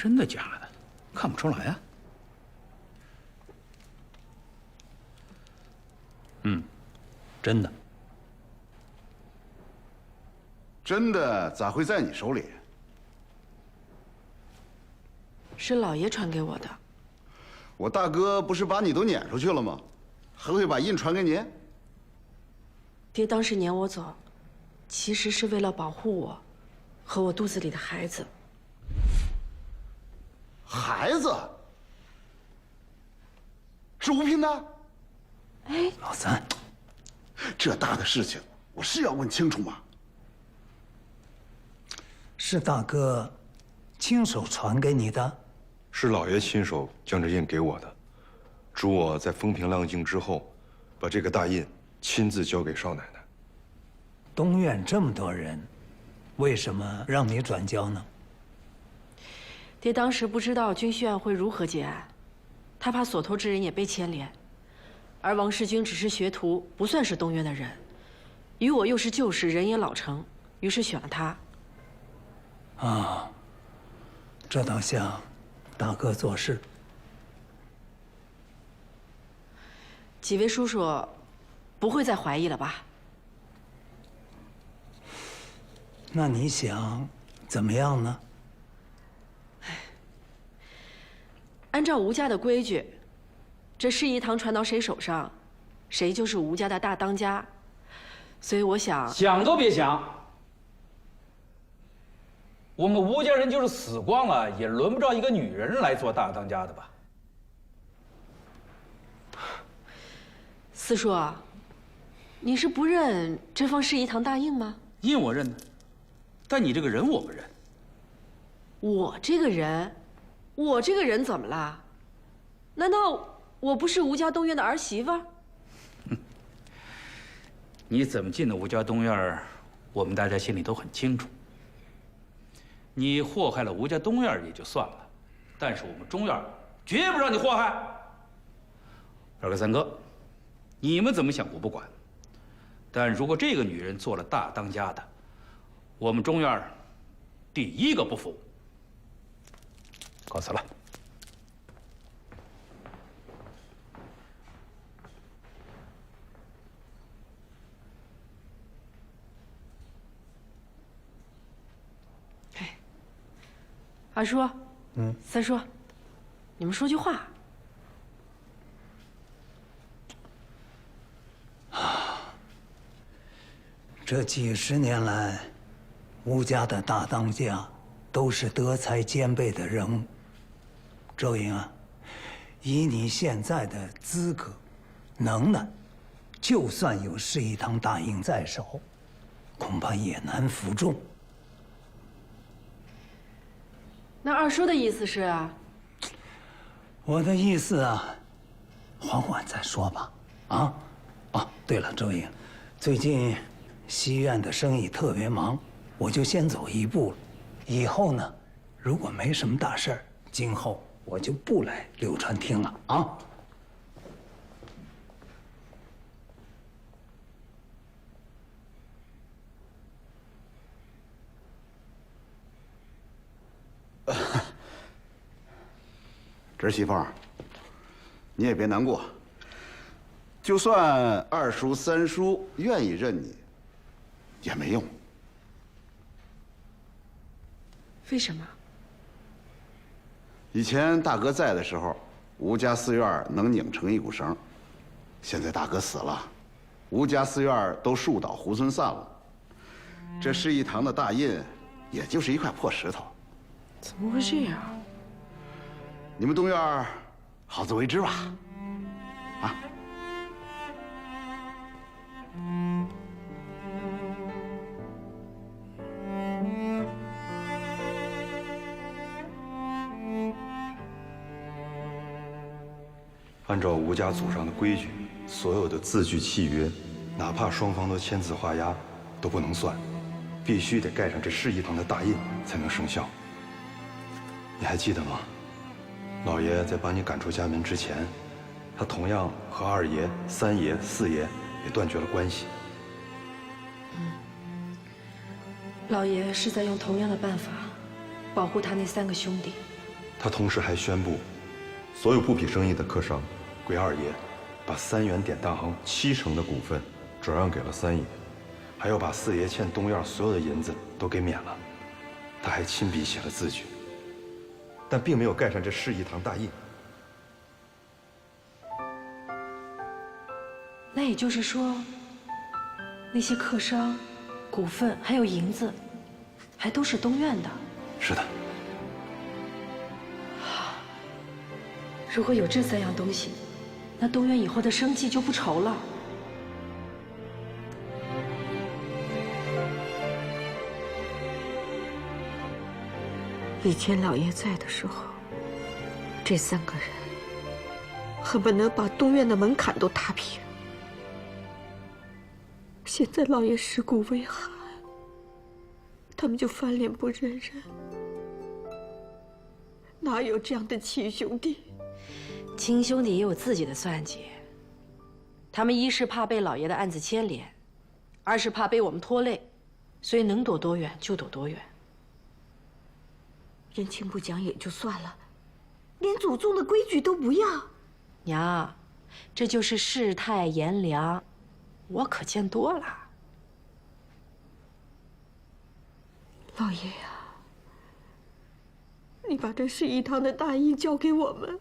真的假的？看不出来啊。真的。真的咋会在你手里？是老爷传给我的。我大哥不是把你都撵出去了吗？还会把印传给你？爹当时撵我走，其实是为了保护我和我肚子里的孩子。孩子是吴平的？哎，老三，这大的事情，我是要问清楚吗？是大哥亲手传给你的？是老爷亲手将这印给我的，嘱我在风平浪静之后，把这个大印亲自交给少奶奶。东院这么多人，为什么让你转交呢？爹当时不知道军需院会如何结案，他怕所托之人也被牵连，而王世军只是学徒，不算是东院的人，与我又是旧识，人也老成，于是选了他。啊，这倒像大哥做事。几位叔叔不会再怀疑了吧？那你想怎么样呢？按照吴家的规矩，这事宜堂传到谁手上，谁就是吴家的大当家。所以我想，想都别想。我们吴家人就是死光了，也轮不着一个女人来做大当家的吧？四叔，你是不认这封事宜堂大印吗？印我认呢，但你这个人我不认。我这个人怎么了？难道我不是吴家东院的儿媳妇？你怎么进的吴家东院，我们大家心里都很清楚。你祸害了吴家东院也就算了，但是我们中院绝不让你祸害。二哥、三哥，你们怎么想我不管，但如果这个女人做了大当家的，我们中院第一个不服。告辞了。二叔，三叔，你们说句话。这几十年来，吴家的大当家都是德才兼备的人物。周莹啊，以你现在的资格、能耐，就算有事宜堂大印在手，恐怕也难服众。那二叔的意思是？我的意思啊，缓缓再说吧。啊，哦，对了，周莹，最近西院的生意特别忙，我就先走一步了。以后呢，如果没什么大事儿，今后我就不来柳川厅了啊。侄媳妇儿，你也别难过。就算二叔、三叔愿意认你，也没用。为什么？以前大哥在的时候，吴家四院能拧成一股绳。现在大哥死了，吴家四院都树倒猢狲散了。这事宜堂的大印，也就是一块破石头。怎么会这样？你们东院好自为之吧。啊。按照吴家祖上的规矩，所有的字据契约，哪怕双方都签字画押，都不能算，必须得盖上这事宜堂的大印才能生效。你还记得吗？老爷在把你赶出家门之前，他同样和二爷、三爷、四爷也断绝了关系。老爷是在用同样的办法保护他那3个兄弟。他同时还宣布，所有布匹生意的客商鬼二爷把3元典当行70%的股份转让给了3爷，还要把四爷欠东院所有的银子都给免了。他还亲笔写了字据，但并没有盖上这市一堂大印。那也就是说，那些客商、股份还有银子，还都是东院的。是的。如果有这3样东西，那东院以后的生计就不愁了。以前老爷在的时候，这3个人恨不能把东院的门槛都踏平。现在老爷尸骨未寒，他们就翻脸不认人，哪有这样的亲兄弟？亲兄弟也有自己的算计，他们一是怕被老爷的案子牵连，二是怕被我们拖累，所以能躲多远就躲多远。人情不讲也就算了，连祖宗的规矩都不要。娘，这就是世态炎凉，我可见多了。老爷呀，你把这市一堂的大印交给我们，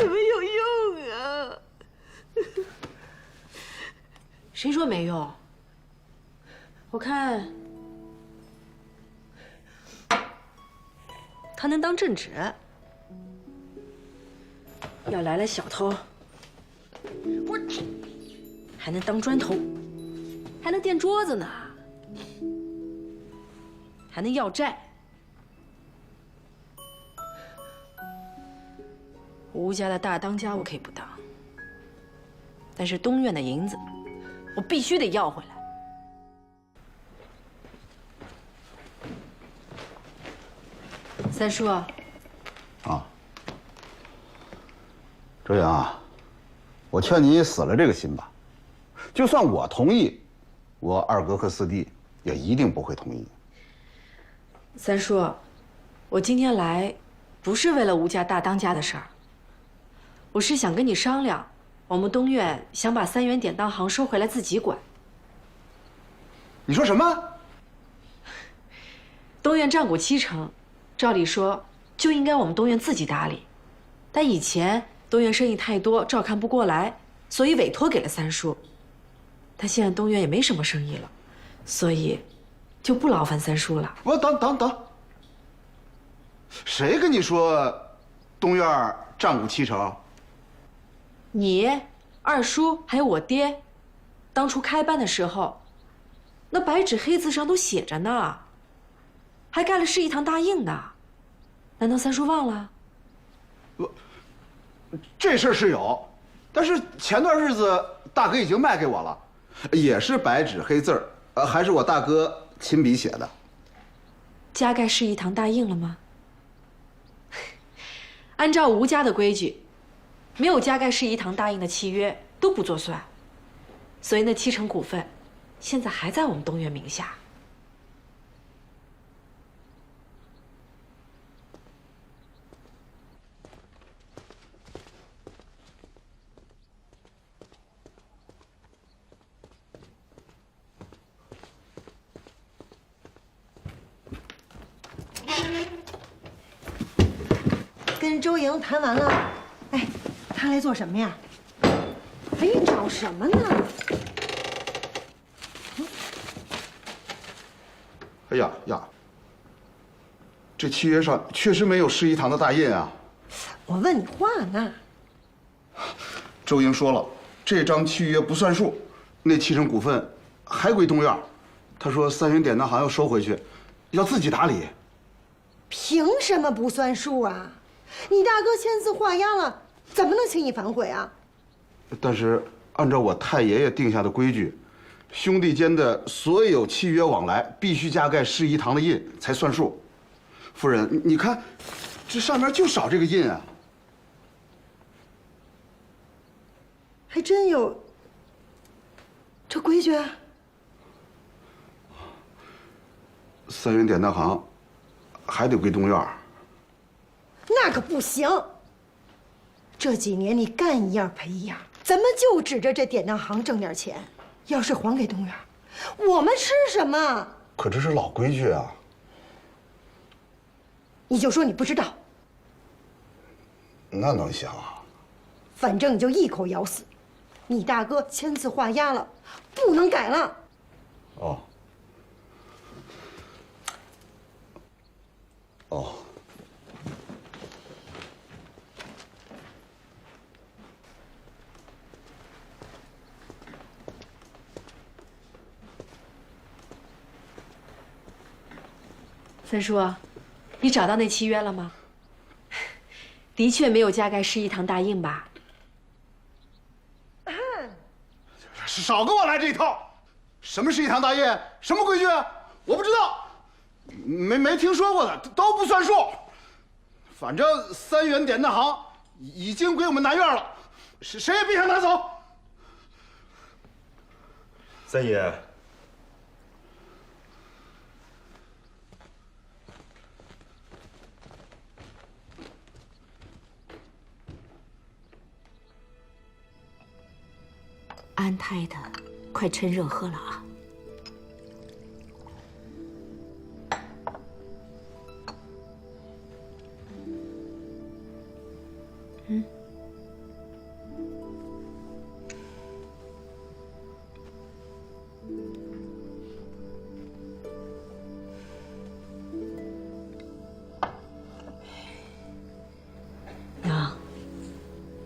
也没有用啊。谁说没用？我看它能当镇纸，要来了小偷，我还能当砖头，还能垫桌子呢，还能要债。吴家的大当家我可以不当，但是东院的银子，我必须得要回来。三叔，啊，周阳啊，我劝你死了这个心吧。就算我同意，我二哥和四弟也一定不会同意。三叔，我今天来，不是为了吴家大当家的事儿，我是想跟你商量，我们东院想把3元典当行收回来自己管。你说什么？东院占股70%，照理说就应该我们东院自己打理，但以前东院生意太多，照看不过来，所以委托给了三叔。但现在东院也没什么生意了，所以就不劳烦三叔了。我等，谁跟你说东院占股70%？你、二叔还有我爹，当初开办的时候，那白纸黑字上都写着呢，还盖了市一堂大印呢。难道三叔忘了？这事儿是有，但是前段日子大哥已经卖给我了，也是白纸黑字儿，还是我大哥亲笔写的。加盖市一堂大印了吗？按照吴家的规矩，没有加盖市一堂大印的契约都不作算，所以那70%股份现在还在我们东院名下。跟周莹谈完了，哎，他来做什么呀？哎，找什么呢？哎呀，这契约上确实没有市一堂的大印啊。我问你话呢。周莹说了，这张契约不算数，那70%股份还归东院。他说3元典当行要收回去，要自己打理。凭什么不算数啊？你大哥签字画押了，怎么能轻易反悔啊？但是按照我太爷爷定下的规矩，兄弟间的所有契约往来必须加盖市一堂的印才算数。夫人，你看，这上面就少这个印啊。还真有这规矩啊3元典当行还得归东院。那可不行。这几年你干一样赔一样，咱们就指着这典当行挣点钱，要是还给东院，我们吃什么？可这是老规矩啊。你就说你不知道，那能行啊？反正你就一口咬死，你大哥签字画押了，不能改了。哦。哦。三叔，你找到那契约了吗？的确没有加盖世义堂大印吧？少跟我来这一套！什么是一堂大印？什么规矩？我不知道，没听说过的都不算数。反正3元典当行已经归我们南院了，谁也别想拿走。三爷，安胎的，快趁热喝了啊！娘，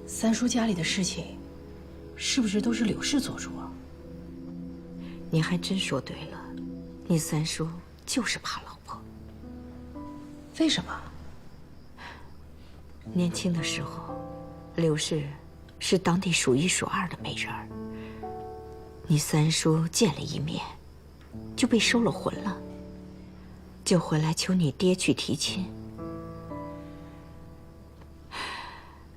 三叔家里的事情，是不是都是柳氏做主啊？你还真说对了，你三叔就是怕老婆。为什么？年轻的时候，柳氏是当地数1数2的美人儿。你三叔见了一面，就被收了魂了，就回来求你爹去提亲。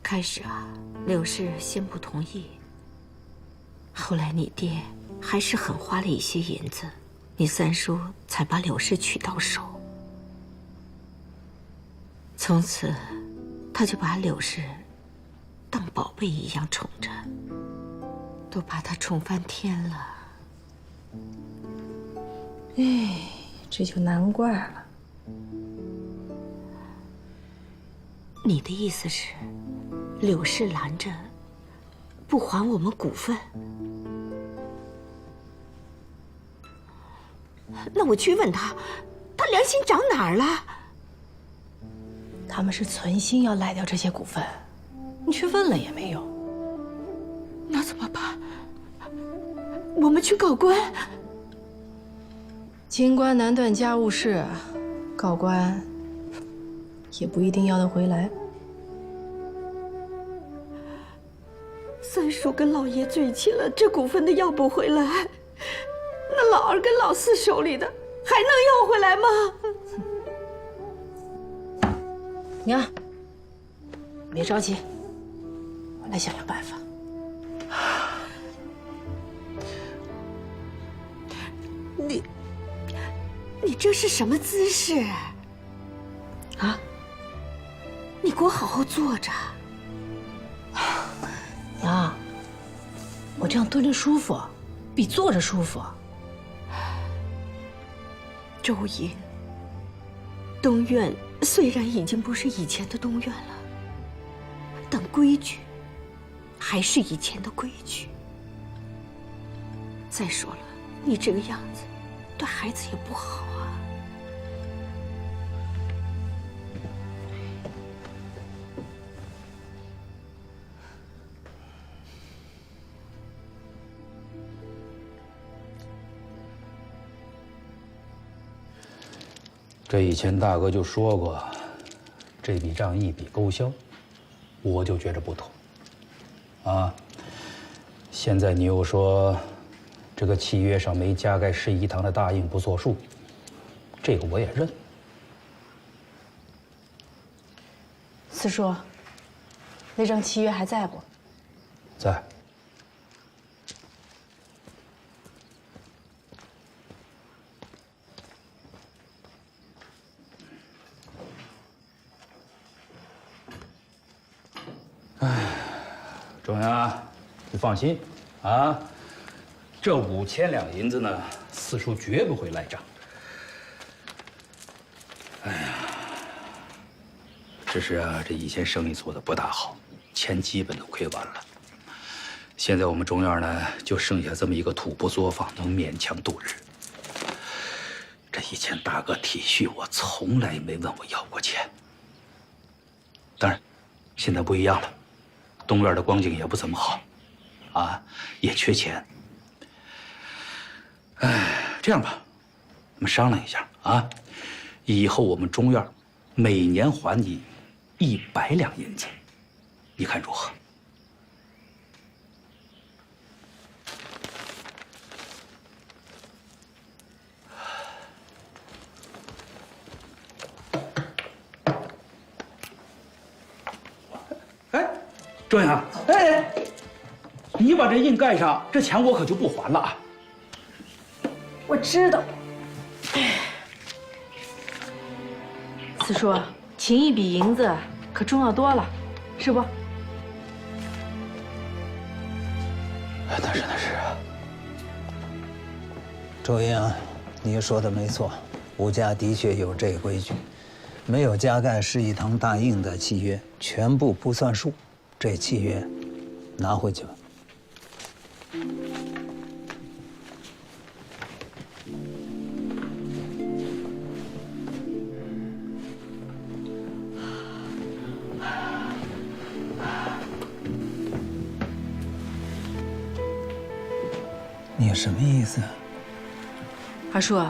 开始啊，柳氏先不同意，后来你爹还是狠花了一些银子，你三叔才把柳氏娶到手。从此，他就把柳氏当宝贝一样宠着，都把她宠翻天了。哎，这就难怪了。你的意思是，柳氏拦着不还我们股份？那我去问他，他良心长哪儿了？他们是存心要赖掉这些股份，你去问了也没用。那怎么办？我们去告官。清官难断家务事，告官也不一定要得回来。三叔跟老爷嘴亲了，这股份都要不回来，那老二跟老四手里的还能要回来吗？娘，别着急，我来想想办法。你这是什么姿势？啊？你给我好好坐着。娘，我这样蹲着舒服，比坐着舒服。周莹，东院虽然已经不是以前的东院了，但规矩还是以前的规矩。再说了，你这个样子对孩子也不好啊。这以前大哥就说过，这笔账一笔勾销，我就觉着不妥。啊，现在你又说，这个契约上没加盖世义堂的大印不作数，这个我也认。四叔，那张契约还在不？在。中央，你放心啊，这5000两银子呢，四叔绝不会赖账。哎呀，只是啊，这以前生意做的不大好，钱基本都亏完了。现在我们中院呢，就剩下这么一个土布作坊，能勉强度日。这以前大哥体恤我，从来没问我要过钱。当然，现在不一样了，东院的光景也不怎么好，啊，也缺钱。哎，这样吧，我们商量一下啊，以后我们中院每年还你100两银子，你看如何？哎，周阳，哎，你把这印盖上，这钱我可就不还了啊！我知道。四叔，情谊比银子可重要多了，是不？那是。周英，你说的没错，吴家的确有这规矩，没有加盖示义堂大印的契约，全部不算数。这契约拿回去吧。你什么意思？二叔，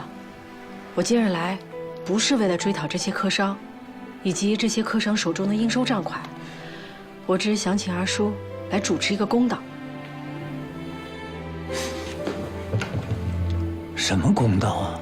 我今日来，不是为了追讨这些客商，以及这些客商手中的应收账款，我只是想请二叔来主持一个公道。什么公道啊？